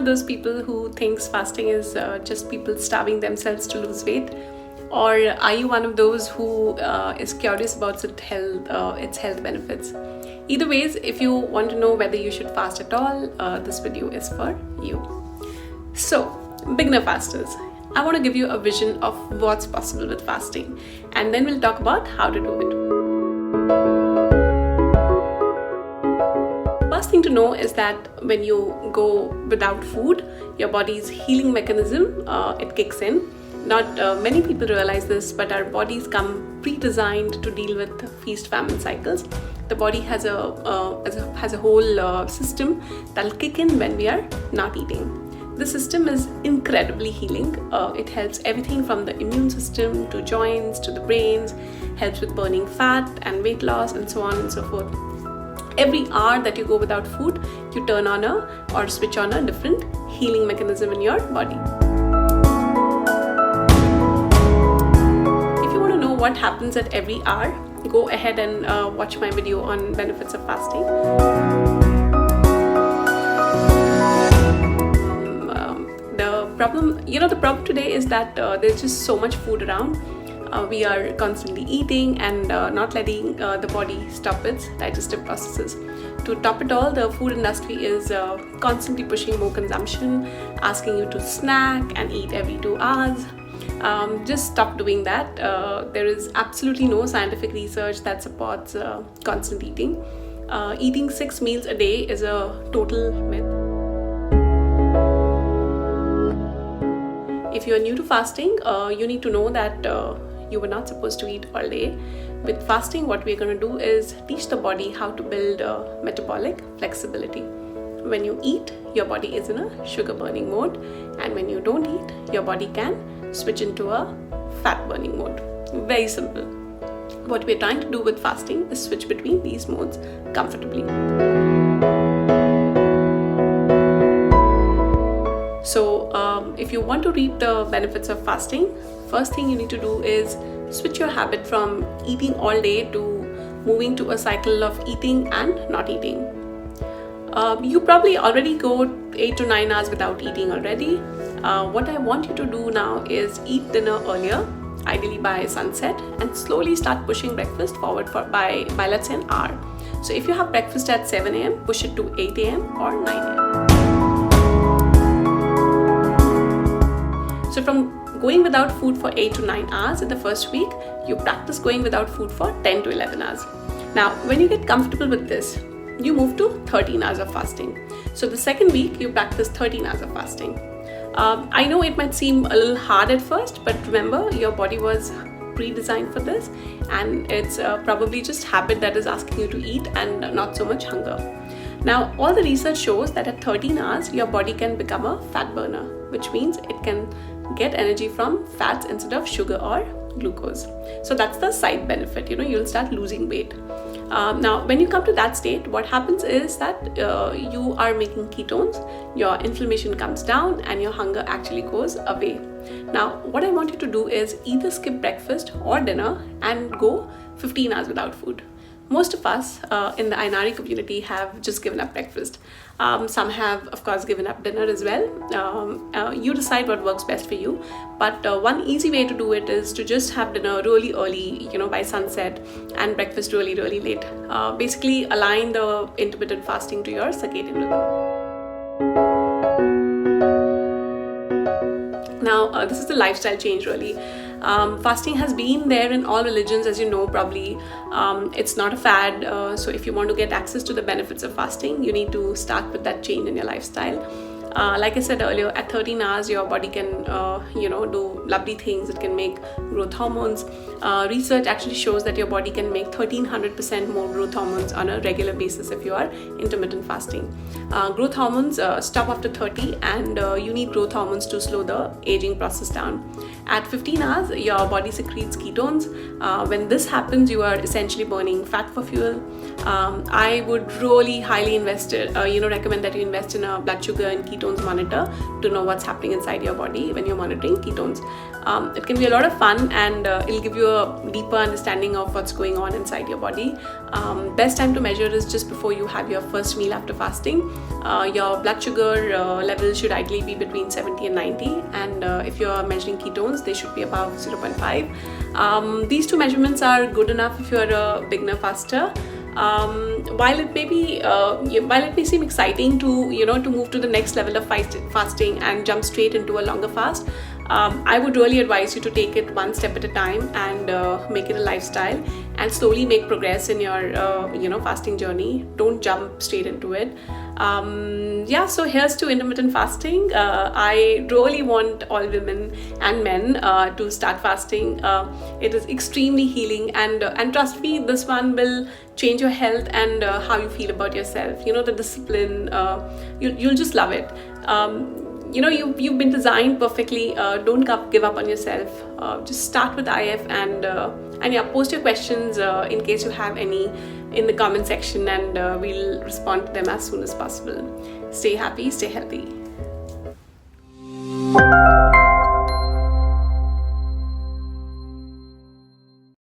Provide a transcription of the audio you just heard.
those people who thinks fasting is just people starving themselves to lose weight? Or are you one of those who is curious about its health benefits? Either ways, if you want to know whether you should fast at all, this video is for you. So, beginner fasters, I want to give you a vision of what's possible with fasting, and then we'll talk about how to do it. First thing to know is that when you go without food, your body's healing mechanism, it kicks in. Not many people realize this, but our bodies come pre-designed to deal with feast-famine cycles. The body has a whole system that'll kick in when we are not eating. The system is incredibly healing. It helps everything from the immune system to joints to the brains, helps with burning fat and weight loss and so on and so forth. Every hour that you go without food, you turn on or switch on a different healing mechanism in your body. If you want to know what happens at every hour, go ahead and watch my video on benefits of fasting. The problem today is that there's just so much food around. We are constantly eating and not letting the body stop its digestive processes. To top it all, the food industry is constantly pushing more consumption, asking you to snack and eat every 2 hours. Just stop doing that. There is absolutely no scientific research that supports constant eating. Eating 6 meals a day is a total myth. If you are new to fasting, you need to know that you were not supposed to eat all day. With fasting, what we're going to do is teach the body how to build metabolic flexibility. When you eat, your body is in a sugar burning mode, and when you don't eat, your body can switch into a fat burning mode. Very simple. What we're trying to do with fasting is switch between these modes comfortably. So if you want to reap the benefits of fasting, first thing you need to do is switch your habit from eating all day to moving to a cycle of eating and not eating. You probably already go 8 to 9 hours without eating already. What I want you to do now is eat dinner earlier, ideally by sunset, and slowly start pushing breakfast forward by let's say an hour. So if you have breakfast at 7 a.m., push it to 8 a.m. or 9 a.m. So from going without food for 8 to 9 hours in the first week, you practice going without food for 10 to 11 hours. Now, when you get comfortable with this, you move to 13 hours of fasting. So the second week, you practice 13 hours of fasting. I know it might seem a little hard at first, but remember, your body was pre-designed for this, and it's probably just habit that is asking you to eat and not so much hunger. Now, all the research shows that at 13 hours, your body can become a fat burner, which means it can get energy from fats instead of sugar or glucose. So that's the side benefit, you'll start losing weight. Now, when you come to that state, what happens is that you are making ketones, your inflammation comes down, and your hunger actually goes away. Now, what I want you to do is either skip breakfast or dinner and go 15 hours without food. Most of us in the Ainari community have just given up breakfast. Some have, of course, given up dinner as well. You decide what works best for you. But one easy way to do it is to just have dinner really early, by sunset, and breakfast really, really late. Basically, align the intermittent fasting to your circadian rhythm. Now, this is the lifestyle change really. Fasting has been there in all religions, as you know probably. It's not a fad, so if you want to get access to the benefits of fasting, you need to start with that change in your lifestyle. Like I said earlier, at 13 hours, your body can, do lovely things. It can make growth hormones. Research actually shows that your body can make 1300% more growth hormones on a regular basis if you are intermittent fasting. Growth hormones stop after 30, and you need growth hormones to slow the aging process down. At 15 hours, your body secretes ketones. When this happens, you are essentially burning fat for fuel. I would really highly recommend that you invest in a blood sugar and ketones monitor to know what's happening inside your body when you're monitoring ketones. It can be a lot of fun, and it'll give you a deeper understanding of what's going on inside your body. Best time to measure is just before you have your first meal after fasting. Your blood sugar level should ideally be between 70 and 90, and if you're measuring ketones, they should be above 0.5. These two measurements are good enough if you're a beginner faster. While it may seem exciting to move to the next level of fasting and jump straight into a longer fast, I would really advise you to take it one step at a time and make it a lifestyle, and slowly make progress in your fasting journey. Don't jump straight into it. So here's to intermittent fasting. I really want all women and men to start fasting. It is extremely healing, and trust me, this one will change your health and how you feel about yourself. The discipline, you'll just love it. You've been designed perfectly. Don't give up on yourself. Just start with IF, and post your questions in case you have any in the comment section, and we'll respond to them as soon as possible. Stay happy, stay healthy.